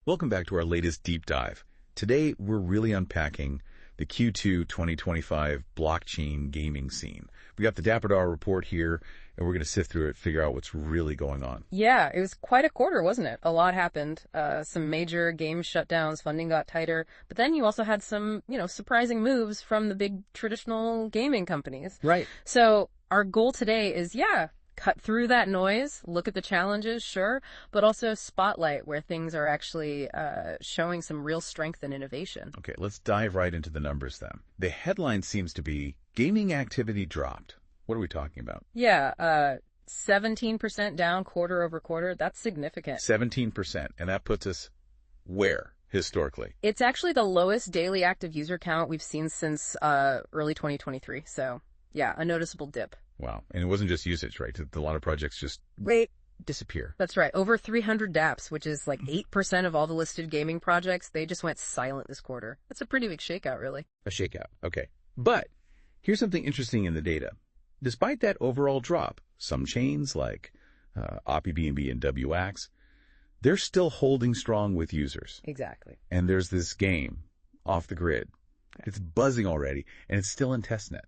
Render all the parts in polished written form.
Welcome back to our latest deep dive. Today, we're really unpacking the Q2 2025 blockchain gaming scene. We got the DappRadar report here, and we're going to sift through it, figure out what's really going on. Yeah, it was quite a quarter, wasn't it? A lot happened. Some major game shutdowns, funding got tighter, but then you also had some, surprising moves from the big traditional gaming companies. Right. So our goal today is, cut through that noise, look at the challenges, sure, but also spotlight where things are actually showing some real strength and innovation. Okay, let's dive right into the numbers then. The headline seems to be gaming activity dropped. What are we talking about? Yeah, 17% down quarter over quarter. That's significant. 17%. And that puts us where historically? It's actually the lowest daily active user count we've seen since early 2023. So, yeah, a noticeable dip. Wow. And it wasn't just usage, right? A lot of projects just disappear. That's right. Over 300 dapps, which is like 8% of all the listed gaming projects, they just went silent this quarter. That's a pretty big shakeout, really. A shakeout. Okay. But here's something interesting in the data. Despite that overall drop, some chains like opBNB and WAX, they're still holding strong with users. Exactly. And there's this game off the grid. It's buzzing already, and it's still in testnet.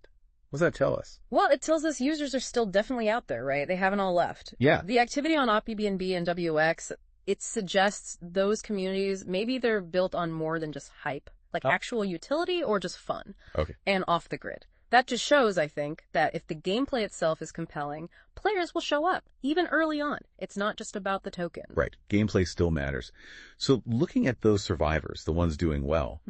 What does that tell us? Well, it tells us users are still definitely out there, right? They haven't all left. Yeah. The activity on opBNB and WX, it suggests those communities, maybe they're built on more than just hype, like actual utility or just fun. Okay. And off the grid. That just shows, I think, that if the gameplay itself is compelling, players will show up, even early on. It's not just about the token. Right. Gameplay still matters. So looking at those survivors, the ones doing well,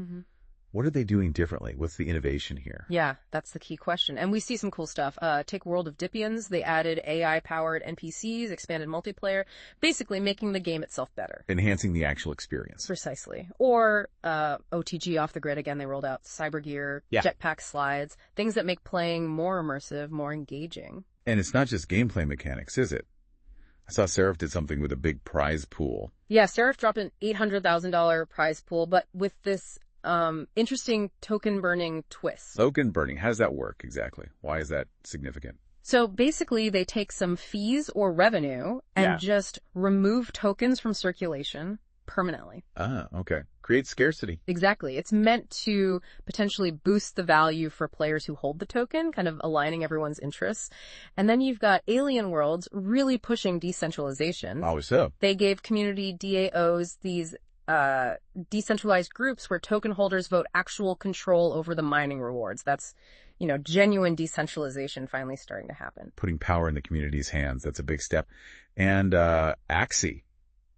what are they doing differently? What's the innovation here? Yeah, that's the key question. And we see some cool stuff. Take World of Dipians. They added AI-powered NPCs, expanded multiplayer, basically making the game itself better. Enhancing the actual experience. Precisely. Or OTG off the grid again. They rolled out cyber gear, jetpack slides, things that make playing more immersive, more engaging. And it's not just gameplay mechanics, is it? I saw Seraph did something with a big prize pool. Yeah, Seraph dropped an $800,000 prize pool, but with this interesting token burning twist. Token burning. How does that work exactly? Why is that significant? So basically they take some fees or revenue and just remove tokens from circulation permanently. Ah, okay. Create scarcity. Exactly. It's meant to potentially boost the value for players who hold the token, kind of aligning everyone's interests. And then you've got Alien Worlds really pushing decentralization. Always so. They gave community DAOs these decentralized groups where token holders vote actual control over the mining rewards. That's, genuine decentralization finally starting to happen. Putting power in the community's hands. That's a big step. And Axie.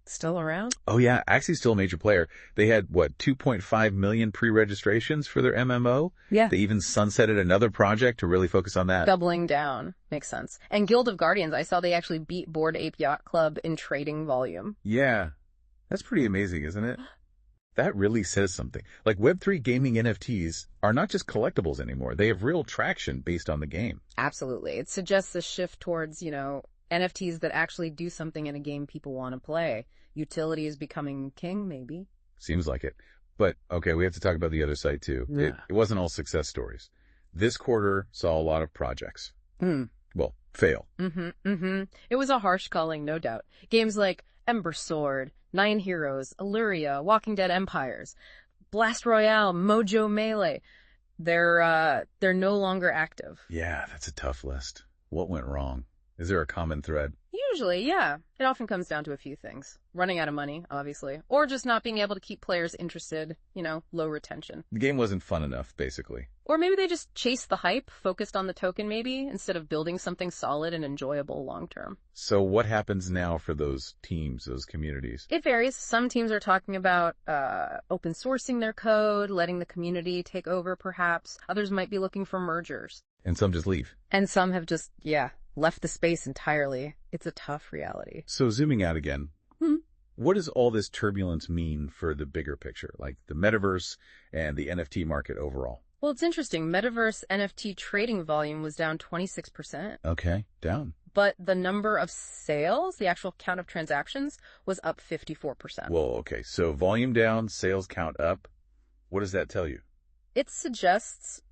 Still around? Oh, yeah. Axie's still a major player. They had, 2.5 million pre-registrations for their MMO? Yeah. They even sunsetted another project to really focus on that. Doubling down. Makes sense. And Guild of Guardians, I saw they actually beat Bored Ape Yacht Club in trading volume. Yeah. That's pretty amazing, isn't it? That really says something. Like Web3 gaming NFTs are not just collectibles anymore. They have real traction based on the game. Absolutely. It suggests a shift towards, NFTs that actually do something in a game people want to play. Utility is becoming king, maybe. Seems like it. But, okay, we have to talk about the other side, too. Yeah. It wasn't all success stories. This quarter saw a lot of projects. Well, fail. It was a harsh culling, no doubt. Games like Ember Sword, Nine Heroes, Illyria, Walking Dead Empires, Blast Royale, Mojo Melee. They're no longer active. Yeah, that's a tough list. What went wrong? Is there a common thread? Usually, yeah. It often comes down to a few things. Running out of money, obviously. Or just not being able to keep players interested, low retention. The game wasn't fun enough, basically. Or maybe they just chased the hype, focused on the token maybe, instead of building something solid and enjoyable long term. So what happens now for those teams, those communities? It varies. Some teams are talking about open sourcing their code, letting the community take over perhaps. Others might be looking for mergers. And some just leave. And some have just, left the space entirely. It's a tough reality. So zooming out again, what does all this turbulence mean for the bigger picture, like the metaverse and the NFT market overall? Well, it's interesting. Metaverse NFT trading volume was down 26%. Okay, down. But the number of sales, the actual count of transactions, was up 54%. Whoa, okay. So volume down, sales count up. What does that tell you? It suggests,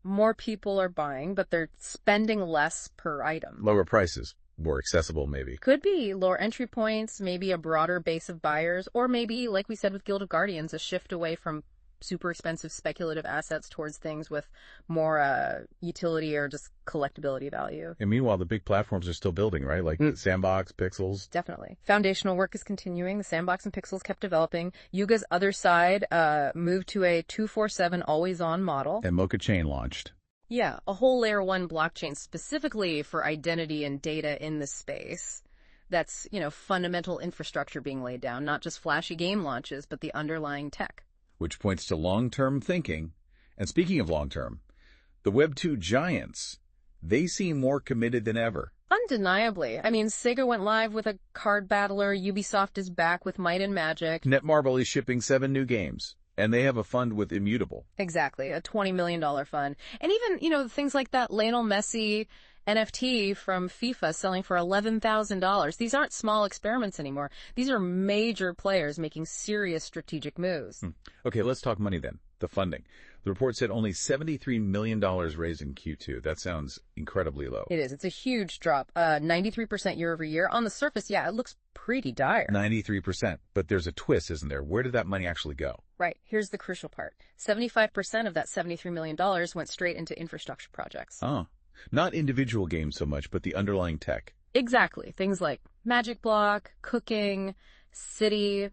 more people are buying, but they're spending less per item. Lower prices. more accessible, maybe. Could be lower entry points, maybe a broader base of buyers, or maybe, like we said with Guild of Guardians, a shift away from super expensive speculative assets towards things with more utility or just collectability value. And meanwhile, the big platforms are still building, right? Like Sandbox, Pixels. Definitely. Foundational work is continuing. The Sandbox and Pixels kept developing. Yuga's other side moved to a 247 always-on model. And Mocha Chain launched. Yeah, a whole layer 1 blockchain specifically for identity and data in the space. That's, fundamental infrastructure being laid down, not just flashy game launches, but the underlying tech. Which points to long-term thinking. And speaking of long-term, the Web2 giants, they seem more committed than ever. Undeniably. I mean, Sega went live with a card battler, Ubisoft is back with Might and Magic. Netmarble is shipping 7 new games, and they have a fund with Immutable. Exactly, a $20 million fund. And even, things like that Lionel Messi NFT from FIFA selling for $11,000. These aren't small experiments anymore. These are major players making serious strategic moves. Okay, let's talk money then. The funding. The report said only $73 million raised in Q2. That sounds incredibly low. It is. It's a huge drop. 93% year over year. On the surface, yeah, it looks pretty dire. 93%. But there's a twist, isn't there? Where did that money actually go? Right. Here's the crucial part. 75% of that $73 million went straight into infrastructure projects. Oh. Not individual games so much, but the underlying tech. Exactly. Things like Magic Block, Cooking, City,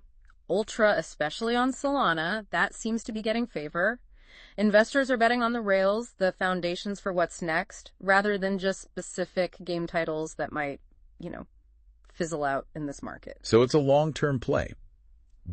Ultra, especially on Solana. That seems to be getting favor. Investors are betting on the rails, the foundations for what's next, rather than just specific game titles that might, fizzle out in this market. So it's a long-term play.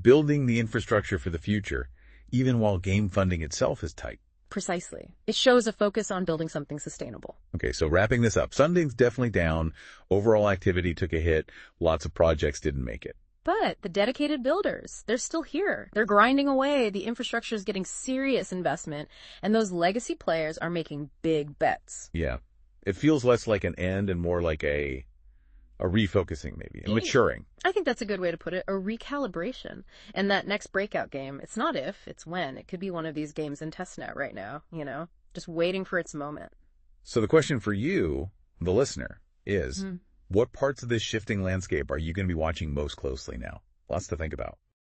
Building the infrastructure for the future, even while game funding itself is tight. Precisely. It shows a focus on building something sustainable. Okay, so wrapping this up, funding's definitely down. Overall activity took a hit. Lots of projects didn't make it. But the dedicated builders, they're still here. They're grinding away. The infrastructure is getting serious investment, and those legacy players are making big bets. Yeah. It feels less like an end and more like a refocusing maybe, and maturing. I think that's a good way to put it, a recalibration. And that next breakout game, it's not if, it's when. It could be one of these games in testnet right now, just waiting for its moment. So the question for you, the listener, is what parts of this shifting landscape are you going to be watching most closely now? Lots to think about.